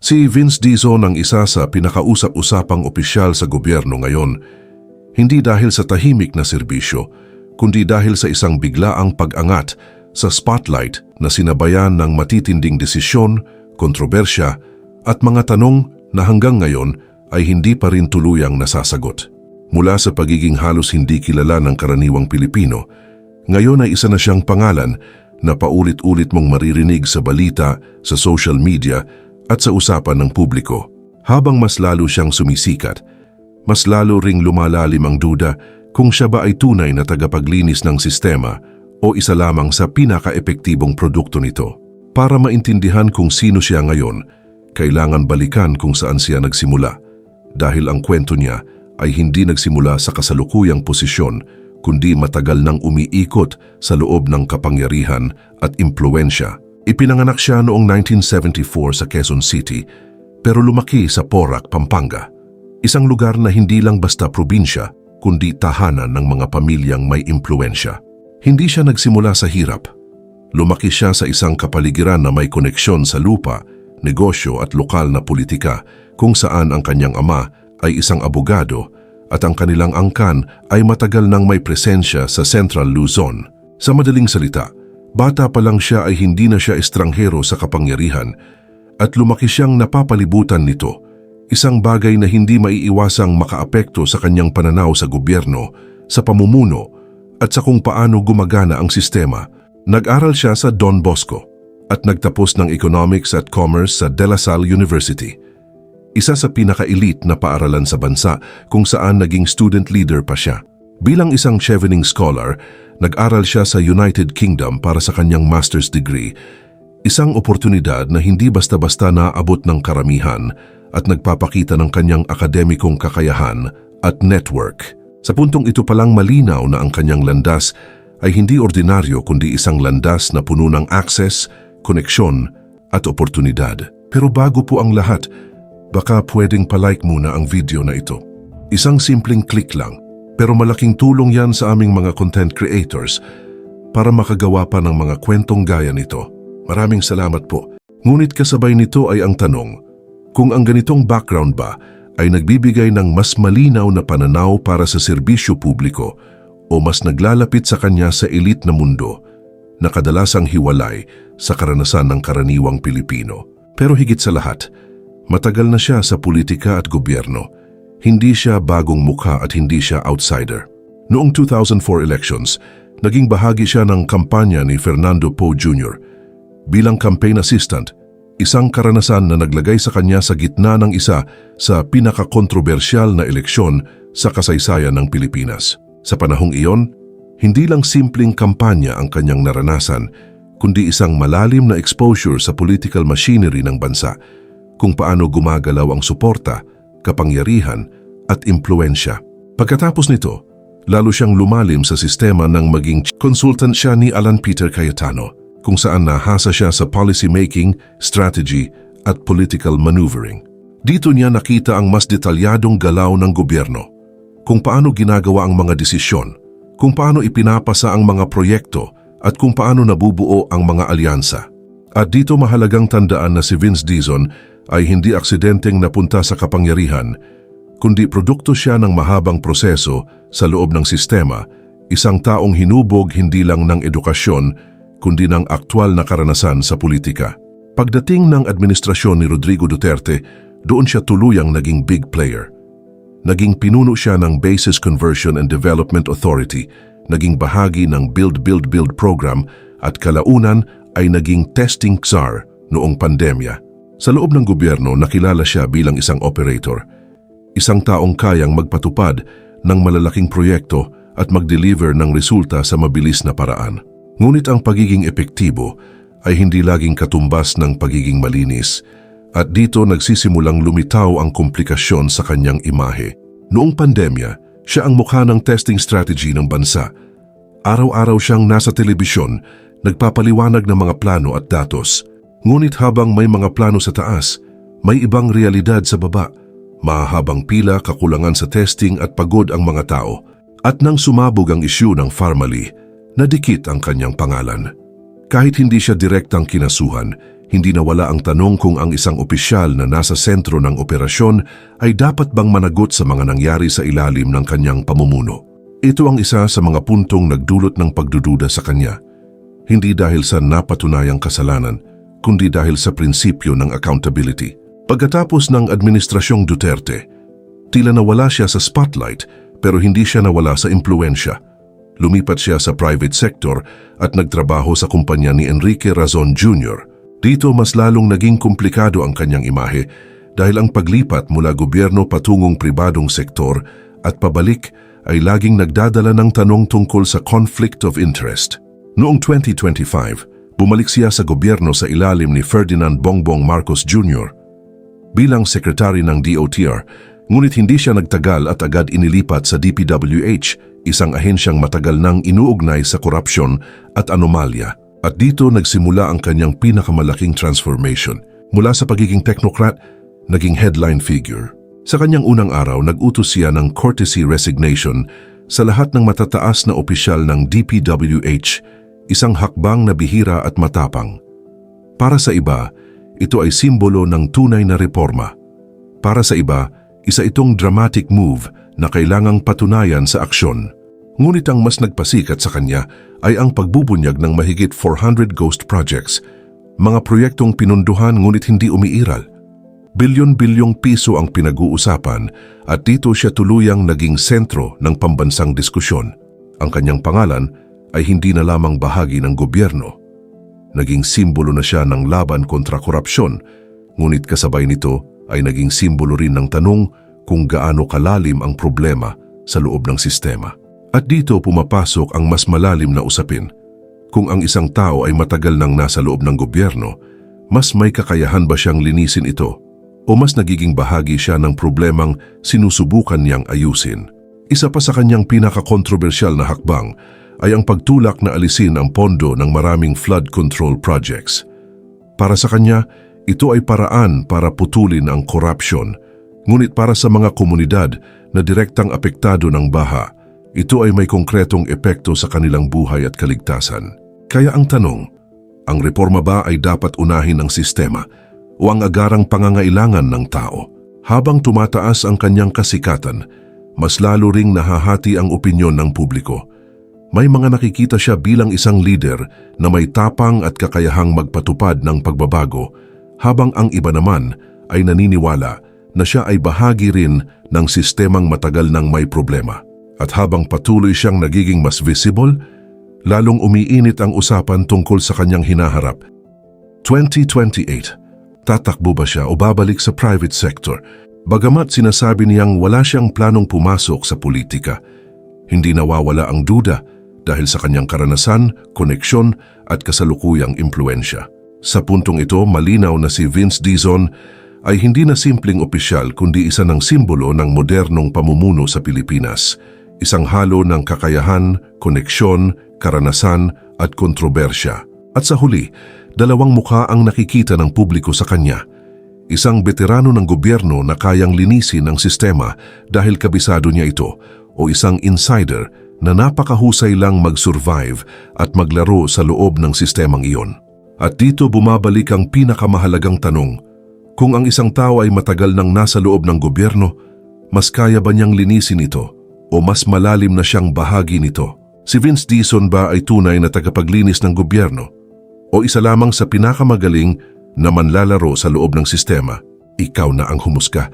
Si Vince Dizon ang isa sa pinakausap-usapang opisyal sa gobyerno ngayon, hindi dahil sa tahimik na serbisyo, kundi dahil sa isang biglaang pag-angat sa spotlight na sinabayan ng matitinding desisyon, kontrobersya at mga tanong na hanggang ngayon ay hindi pa rin tuluyang nasasagot. Mula sa pagiging halos hindi kilala ng karaniwang Pilipino, ngayon ay isa na siyang pangalan na paulit-ulit mong maririnig sa balita, sa social media at sa usapan ng publiko. Habang mas lalo siyang sumisikat, mas lalo ring lumalalim ang duda kung siya ba ay tunay na tagapaglinis ng sistema o isa lamang sa pinaka-epektibong produkto nito. Para maintindihan kung sino siya ngayon, kailangan balikan kung saan siya nagsimula, dahil ang kwento niya ay hindi nagsimula sa kasalukuyang posisyon, kundi matagal nang umiikot sa loob ng kapangyarihan at impluensya. Ipinanganak siya noong 1974 sa Quezon City, pero lumaki sa Porac, Pampanga. Isang lugar na hindi lang basta probinsya, kundi tahanan ng mga pamilyang may impluensya. Hindi siya nagsimula sa hirap. Lumaki siya sa isang kapaligiran na may koneksyon sa lupa, negosyo at lokal na politika, kung saan ang kanyang ama ay isang abogado at ang kanilang angkan ay matagal nang may presensya sa Central Luzon. Sa madaling salita, bata pa lang siya ay hindi na siya estranghero sa kapangyarihan at lumaki siyang napapalibutan nito, isang bagay na hindi maiiwasang makaapekto sa kanyang pananaw sa gobyerno, sa pamumuno at sa kung paano gumagana ang sistema. Nag-aral siya sa Don Bosco at nagtapos ng Economics at Commerce sa De La Salle University, isa sa pinaka-elite na paaralan sa bansa kung saan naging student leader pa siya. Bilang isang Chevening Scholar, nag-aral siya sa United Kingdom para sa kanyang master's degree, isang oportunidad na hindi basta-basta naabot ng karamihan at nagpapakita ng kanyang akademikong kakayahan at network. Sa puntong ito palang malinaw na ang kanyang landas ay hindi ordinaryo kundi isang landas na puno ng access, koneksyon at oportunidad. Pero bago po ang lahat, baka pwedeng palike muna ang video na ito. Isang simpleng click lang, pero malaking tulong yan sa aming mga content creators para makagawa pa ng mga kwentong gaya nito. Maraming salamat po. Ngunit kasabay nito ay ang tanong, kung ang ganitong background ba ay nagbibigay ng mas malinaw na pananaw para sa serbisyo publiko o mas naglalapit sa kanya sa elite na mundo na kadalasang hiwalay sa karanasan ng karaniwang Pilipino. Pero higit sa lahat, matagal na siya sa politika at gobyerno. Hindi siya bagong mukha at hindi siya outsider. Noong 2004 elections, naging bahagi siya ng kampanya ni Fernando Poe Jr. bilang campaign assistant, isang karanasan na naglagay sa kanya sa gitna ng isa sa pinakakontrobersyal na eleksyon sa kasaysayan ng Pilipinas. Sa panahong iyon, hindi lang simpleng kampanya ang kanyang naranasan, kundi isang malalim na exposure sa political machinery ng bansa, kung paano gumagalaw ang suporta, kapangyarihan at impluensya. Pagkatapos nito, lalo siyang lumalim sa sistema ng maging consultant siya ni Alan Peter Cayetano, kung saan nahasa siya sa policy making, strategy at political maneuvering. Dito niya nakita ang mas detalyadong galaw ng gobyerno, kung paano ginagawa ang mga desisyon, kung paano ipinapasa ang mga proyekto at kung paano nabubuo ang mga alyansa. At dito mahalagang tandaan na si Vince Dizon ay hindi aksidenteng napunta sa kapangyarihan, kundi produkto siya ng mahabang proseso sa loob ng sistema, isang taong hinubog hindi lang ng edukasyon, kundi ng aktwal na karanasan sa politika. Pagdating ng administrasyon ni Rodrigo Duterte, doon siya tuluyang naging big player. Naging pinuno siya ng Bases Conversion and Development Authority, naging bahagi ng Build Build Build program at kalaunan ay naging testing czar noong pandemya. Sa loob ng gobyerno, nakilala siya bilang isang operator, isang taong kayang magpatupad ng malalaking proyekto at mag-deliver ng resulta sa mabilis na paraan. Ngunit ang pagiging epektibo ay hindi laging katumbas ng pagiging malinis, at dito nagsisimulang lumitaw ang komplikasyon sa kanyang imahe. Noong pandemya, siya ang mukha ng testing strategy ng bansa. Araw-araw siyang nasa telebisyon, nagpapaliwanag ng mga plano at datos. Ngunit habang may mga plano sa taas, may ibang realidad sa baba. Mahahabang pila, kakulangan sa testing at pagod ang mga tao. At nang sumabog ang isyu ng Pharmally, nadikit ang kanyang pangalan. Kahit hindi siya direktang kinasuhan, Hindi nawala ang tanong kung ang isang opisyal na nasa sentro ng operasyon ay dapat bang managot sa mga nangyari sa ilalim ng kanyang pamumuno. Ito ang isa sa mga puntong nagdulot ng pagdududa sa kanya. Hindi dahil sa napatunayang kasalanan, kundi dahil sa prinsipyo ng accountability. Pagkatapos ng Administrasyong Duterte, tila nawala siya sa spotlight pero hindi siya nawala sa impluensya. Lumipat siya sa private sector at nagtrabaho sa kumpanya ni Enrique Razon Jr. Dito mas lalong naging komplikado ang kanyang imahe dahil ang paglipat mula gobyerno patungong pribadong sektor at pabalik ay laging nagdadala ng tanong tungkol sa conflict of interest. Noong 2025, bumalik siya sa gobyerno sa ilalim ni Ferdinand Bongbong Marcos Jr. bilang sekretary ng DOTR, ngunit hindi siya nagtagal at agad inilipat sa DPWH, isang ahensyang matagal nang inuugnay sa korupsyon at anomalya. At dito nagsimula ang kanyang pinakamalaking transformation. Mula sa pagiging technocrat, naging headline figure. Sa kanyang unang araw, nag-utos siya ng courtesy resignation sa lahat ng matataas na opisyal ng DPWH, isang hakbang na bihira at matapang. Para sa iba, ito ay simbolo ng tunay na reforma. Para sa iba, isa itong dramatic move na kailangang patunayan sa aksyon. Ngunit ang mas nagpasikat sa kanya ay ang pagbubunyag ng mahigit 400 ghost projects, mga proyektong pinunduhan ngunit hindi umiiral. Bilyon-bilyong piso ang pinag-uusapan at dito siya tuluyang naging sentro ng pambansang diskusyon. Ang kanyang pangalan ay hindi na lamang bahagi ng gobyerno. Naging simbolo na siya ng laban kontra korupsyon, ngunit kasabay nito ay naging simbolo rin ng tanong kung gaano kalalim ang problema sa loob ng sistema. At dito pumapasok ang mas malalim na usapin. Kung ang isang tao ay matagal nang nasa loob ng gobyerno, mas may kakayahan ba siyang linisin ito? O mas nagiging bahagi siya ng problemang sinusubukan niyang ayusin? Isa pa sa kanyang pinaka-kontrobersyal na hakbang ay ang pagtulak na alisin ang pondo ng maraming flood control projects. Para sa kanya, ito ay paraan para putulin ang korupsyon. Ngunit para sa mga komunidad na direktang apektado ng baha, ito ay may konkretong epekto sa kanilang buhay at kaligtasan. Kaya ang tanong, ang reforma ba ay dapat unahin ng sistema o ang agarang pangangailangan ng tao? Habang tumataas ang kanyang kasikatan, mas lalo ring nahahati ang opinyon ng publiko. May mga nakikita siya bilang isang leader na may tapang at kakayahang magpatupad ng pagbabago, habang ang iba naman ay naniniwala na siya ay bahagi rin ng sistemang matagal nang may problema. At habang patuloy siyang nagiging mas visible, lalong umiinit ang usapan tungkol sa kanyang hinaharap. 2028, tatakbo ba siya o babalik sa private sector? Bagamat sinasabi niyang wala siyang planong pumasok sa politika, hindi nawawala ang duda dahil sa kanyang karanasan, koneksyon at kasalukuyang impluensya. Sa puntong ito, malinaw na si Vince Dizon ay hindi na simpleng opisyal kundi isa ng simbolo ng modernong pamumuno sa Pilipinas. Isang halo ng kakayahan, koneksyon, karanasan at kontrobersya. At sa huli, dalawang mukha ang nakikita ng publiko sa kanya. Isang veterano ng gobyerno na kayang linisin ang sistema dahil kabisado niya ito, o isang insider na napakahusay lang mag-survive at maglaro sa loob ng sistemang iyon. At dito bumabalik ang pinakamahalagang tanong, kung ang isang tao ay matagal nang nasa loob ng gobyerno, mas kaya ba niyang linisin ito o mas malalim na siyang bahagi nito? Si Vince Dizon ba ay tunay na tagapaglinis ng gobyerno o isa lamang sa pinakamagaling na manlalaro sa loob ng sistema? Ikaw na ang humusga.